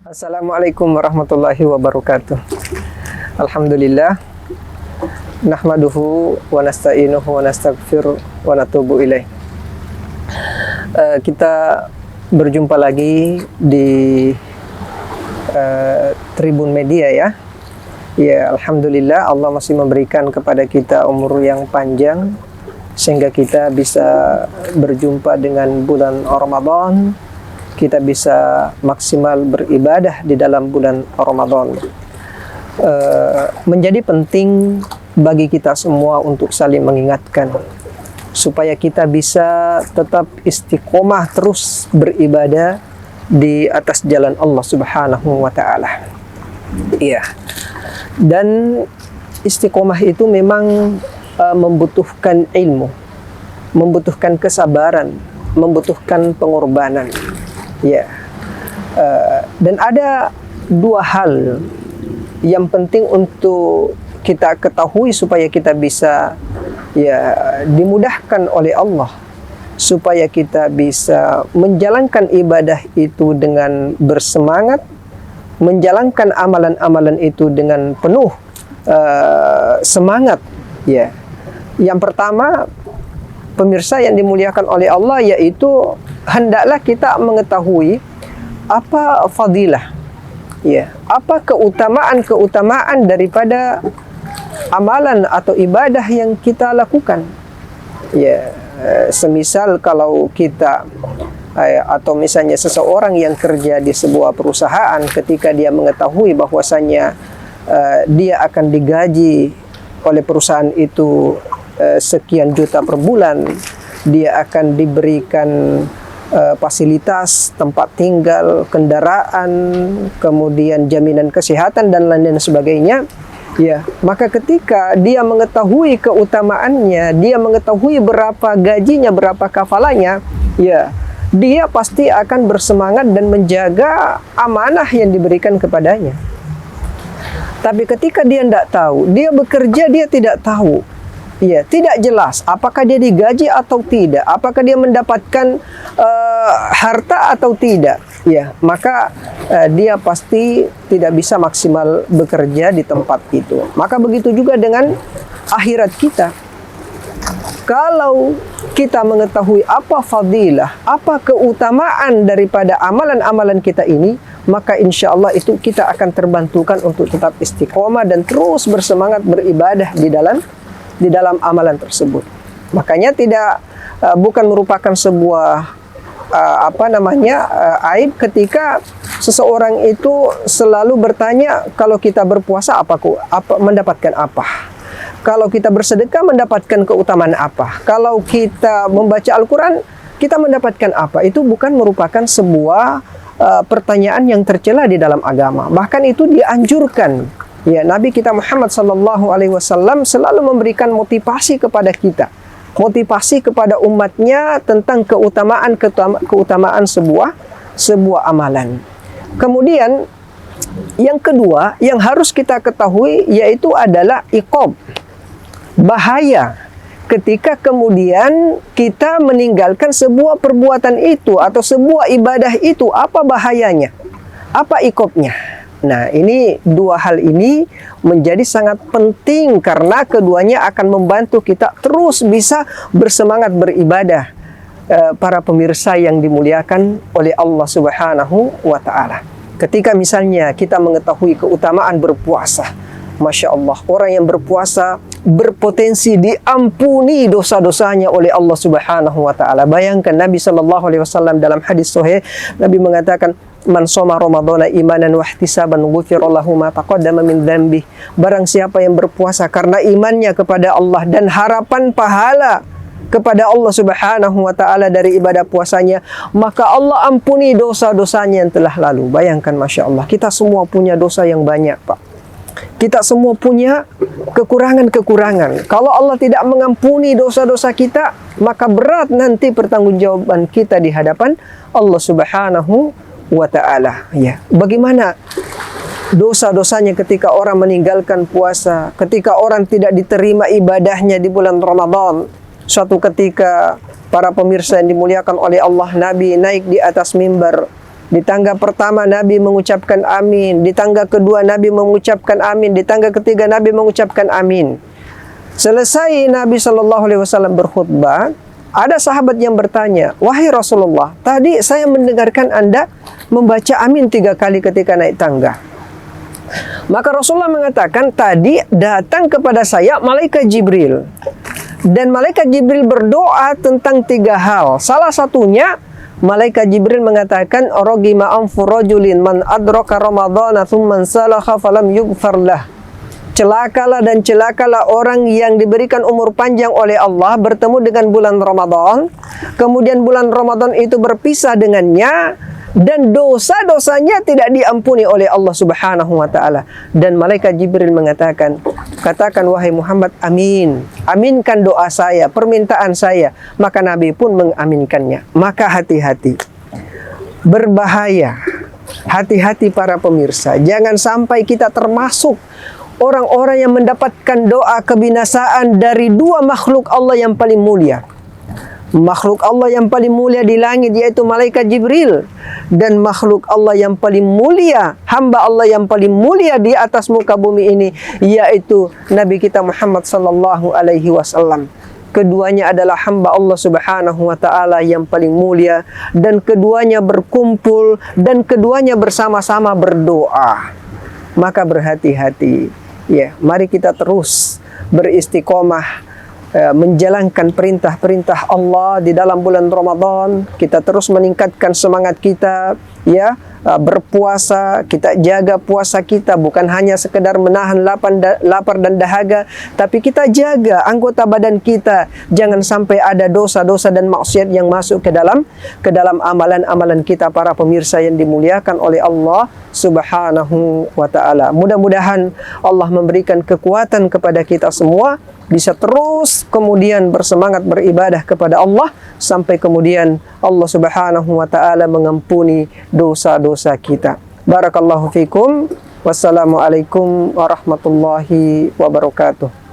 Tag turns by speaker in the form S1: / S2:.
S1: Assalamualaikum warahmatullahi wabarakatuh. Alhamdulillah, nahmaduhu wa nasta'inuhu wa nastaghfiruh wa natubu ilaih. Kita berjumpa lagi di Tribun Media ya. Ya, alhamdulillah Allah masih memberikan kepada kita umur yang panjang sehingga kita bisa berjumpa dengan bulan Ramadan. Kita bisa maksimal beribadah di dalam bulan Ramadan. Menjadi penting bagi kita semua untuk saling mengingatkan supaya kita bisa tetap istiqomah terus beribadah di atas jalan Allah Subhanahu wa taala. Iya. Dan istiqomah itu memang membutuhkan ilmu, membutuhkan kesabaran, membutuhkan pengorbanan. Ya, dan ada dua hal yang penting untuk kita ketahui supaya kita bisa dimudahkan oleh Allah, supaya kita bisa menjalankan ibadah itu dengan bersemangat, menjalankan amalan-amalan itu dengan penuh semangat. Ya, yang pertama, pemirsa yang dimuliakan oleh Allah, yaitu hendaklah kita mengetahui apa fadilah, ya, apa keutamaan daripada amalan atau ibadah yang kita lakukan. Ya, semisal kalau kita atau misalnya seseorang yang kerja di sebuah perusahaan, ketika dia mengetahui bahwasannya dia akan digaji oleh perusahaan itu sekian juta per bulan, dia akan diberikan fasilitas tempat tinggal, kendaraan, kemudian jaminan kesehatan dan lain-lain sebagainya. Ya, maka ketika dia mengetahui keutamaannya, dia mengetahui berapa gajinya, berapa kafalannya, ya, dia pasti akan bersemangat dan menjaga amanah yang diberikan kepadanya. Tapi ketika dia tidak tahu, dia bekerja, dia tidak tahu, ya, tidak jelas apakah dia digaji atau tidak, apakah dia mendapatkan harta atau tidak, ya, maka dia pasti tidak bisa maksimal bekerja di tempat itu. Maka begitu juga dengan akhirat kita. Kalau kita mengetahui apa fadilah, apa keutamaan daripada amalan-amalan kita ini, maka insya Allah itu kita akan terbantukan untuk tetap istiqomah dan terus bersemangat beribadah di dalam amalan tersebut. Makanya bukan merupakan sebuah aib ketika seseorang itu selalu bertanya, kalau kita berpuasa mendapatkan apa? Kalau kita bersedekah mendapatkan keutamaan apa? Kalau kita membaca Al-Quran kita mendapatkan apa? Itu bukan merupakan sebuah pertanyaan yang tercela di dalam agama. Bahkan itu dianjurkan. Ya, Nabi kita Muhammad SAW selalu memberikan motivasi kepada kita, motivasi kepada umatnya tentang keutamaan sebuah amalan. Kemudian yang kedua yang harus kita ketahui yaitu adalah iqab, bahaya ketika kemudian kita meninggalkan sebuah perbuatan itu atau sebuah ibadah itu. Apa bahayanya? Apa iqabnya? Nah, ini dua hal ini menjadi sangat penting karena keduanya akan membantu kita terus bisa bersemangat beribadah. Para pemirsa yang dimuliakan oleh Allah Subhanahu wa taala. Ketika misalnya kita mengetahui keutamaan berpuasa, Masya Allah, orang yang berpuasa berpotensi diampuni dosa-dosanya oleh Allah Subhanahu wa taala. Bayangkan Nabi SAW dalam hadis sahih, Nabi mengatakan, man shoma ramadhana imanan wa ihtisaban ghufira lahu ma taqaddama min dzambi. Barang siapa yang berpuasa karena imannya kepada Allah dan harapan pahala kepada Allah Subhanahu wa taala dari ibadah puasanya, maka Allah ampuni dosa-dosanya yang telah lalu. Bayangkan, Masya Allah, kita semua punya dosa yang banyak, Pak. Kita semua punya kekurangan-kekurangan. Kalau Allah tidak mengampuni dosa-dosa kita, maka berat nanti pertanggungjawaban kita di hadapan Allah Subhanahu wa ta'ala. Ya, bagaimana dosa-dosanya ketika orang meninggalkan puasa, ketika orang tidak diterima ibadahnya di bulan Ramadan. Suatu ketika para pemirsa yang dimuliakan oleh Allah, Nabi naik di atas mimbar Di tangga pertama Nabi mengucapkan amin, di tangga kedua Nabi mengucapkan amin, di tangga ketiga Nabi mengucapkan amin. Selesai Nabi SAW berkhutbah, ada sahabat yang bertanya, "Wahai Rasulullah, tadi saya mendengarkan Anda membaca amin 3 kali ketika naik tangga." Maka Rasulullah mengatakan, tadi datang kepada saya malaikat Jibril. Dan malaikat Jibril berdoa tentang 3 hal. Salah satunya, malaikat Jibril mengatakan, "Ragima anfu rajulin man adraka ramadhana thumma salakha falam yughfar lah." Celakalah dan celakalah orang yang diberikan umur panjang oleh Allah bertemu dengan bulan Ramadan, kemudian bulan Ramadan itu berpisah dengannya, dan dosa-dosanya tidak diampuni oleh Allah Subhanahu wa taala. Dan malaikat Jibril mengatakan, "Katakan wahai Muhammad, amin. Aminkan doa saya, permintaan saya." Maka Nabi pun mengaminkannya. Maka hati-hati. Berbahaya. Hati-hati para pemirsa. Jangan sampai kita termasuk orang-orang yang mendapatkan doa kebinasaan dari 2 makhluk Allah yang paling mulia. Makhluk Allah yang paling mulia di langit yaitu malaikat Jibril, dan makhluk Allah yang paling mulia, hamba Allah yang paling mulia di atas muka bumi ini yaitu Nabi kita Muhammad sallallahu alaihi wasallam. Keduanya adalah hamba Allah Subhanahu wa taala yang paling mulia, dan keduanya berkumpul dan keduanya bersama-sama berdoa. Maka berhati-hati. Ya, mari kita terus beristiqomah menjalankan perintah-perintah Allah di dalam bulan Ramadan. Kita terus meningkatkan semangat kita, ya, berpuasa. Kita jaga puasa kita, bukan hanya sekedar menahan lapar dan dahaga, tapi kita jaga anggota badan kita. Jangan sampai ada dosa-dosa dan maksiat yang masuk ke dalam amalan-amalan kita, para pemirsa yang dimuliakan oleh Allah Subhanahu wa taala. Mudah-mudahan Allah memberikan kekuatan kepada kita semua, bisa terus kemudian bersemangat beribadah kepada Allah sampai kemudian Allah Subhanahu wa taala mengampuni dosa-dosa kita. Barakallahu fikum. Wassalamualaikum warahmatullahi wabarakatuh.